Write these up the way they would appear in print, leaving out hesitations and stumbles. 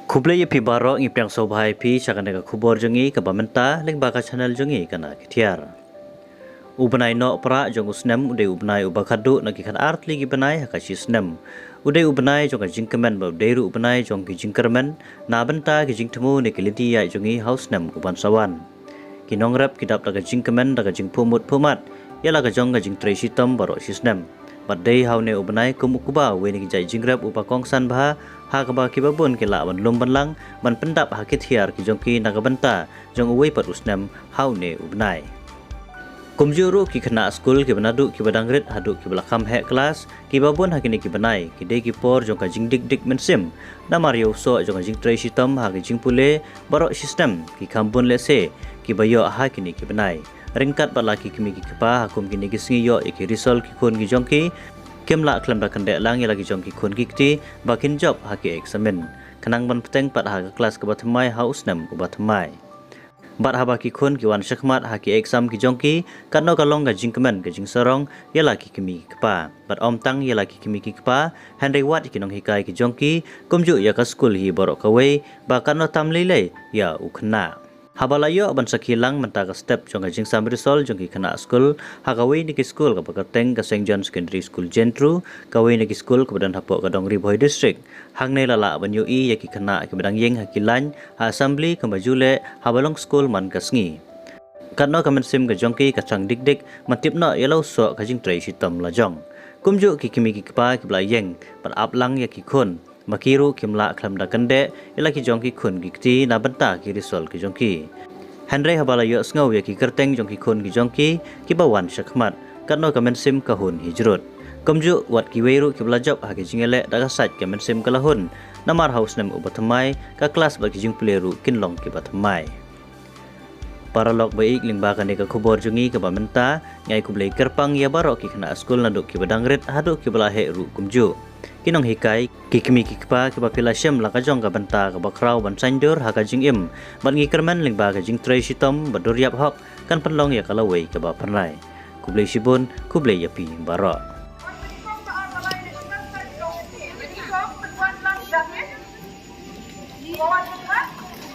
Kublai pi barok ngi piang sobhai pi chakane ka khubor jongi ka bamenta leng baka channel jongi kana kitiar. Ubenai no pra jong usnem ude ubenai ubakadu na ki kan art ligi benai hakashi snem. Ude ubenai jong ka jingkemen ba uderu ubenai jong ki jingkermen na benta ki jingtemu ne ki liti ya jongi house nem uban sawan. Ki nongrap ki dap daga jingkemen daga jingpumut pumat yala ka jong ka jingtrei sitom barok sisnem. Badai haune ubenai kumukuba weni ki jai jingrap upakong san bah ha kaba ki babun ki la ban lum banlang ban pendap ha kithiar ki jongki nagabanta jong uwei pat usnem haune ubenai. Kumjuru ki kena skul ki banadu ki badangrit hadu ki belakam he kelas ki babun hakini ki banai ki de ki por jong ka jingdik dik mensim na mario so jong ka jingtrei sitom ha ki jingpule barok sistem ki kambun lese ki bayo ha kini ki banai. Ringkat balaki kimi ki kepa hakum kini ki singiyo iki risol ki kun ki jongki kemla klem da kendek lang lagi jongki kun ki kti bakin job haki eksamen kenang ban peteng pat ha kelas ke batamai haus nem ubatamai bat ha baki kun ki wan syakmat haki eksam ki jongki katno kalong ga jingkemen ke jingsorong lagi kimi ki kepa bat om tang lagi kimi ki kepa handai wat ki nong hikai ki jongki kumju ya ka skul hi borok kawei ba katno tamlile ya ukna. Habalayo aban sakilang mentaga step jong jing samrisol jong kena school hagawi ni school ka pakateng ka St John Secondary School Gentru kawi ni school ka badan hapok ka Dongri Boy District hangne lala ban yui yaki kena ki badang yeng hakilan ha assembly ka bajule habalong school man kasngi katno ka mensim ka jongki ka chang dikdik matipna yelo so ka jing trei sitam la jong kumju ki kimi ki pa ki bla yeng pat aplang yaki khun makiru kimla klam da kande ilaki jongki khun gikti na banta ki risol ki jongki Henry habala yo sngaw ya ki kerteng jongki khun ki jongki ki bawan syakmat katno kamen sim kahun hijrut komju wat ki weiru ki blajab ha ki jingele daga sat kamen sim kalahun namar house nem ubatamai ka kelas bagi jing pleru kinlong ki batamai para lok baik lingba kan ka khubor jongi ka bamenta ngai kublai kerpang ya barok ki khana skul naduk ki badangret haduk ki balahe ru kumju kinong hikai kikimi kikpa ki bapila syam laka jong ka banta ka bakrau ban sandur haka jing im ban ngi kerman lingba ka jing trei sitom badur yap hok kan penlong ya kalawei ka ba pernai kublai sibun kublai yapi barok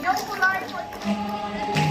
Yang mulai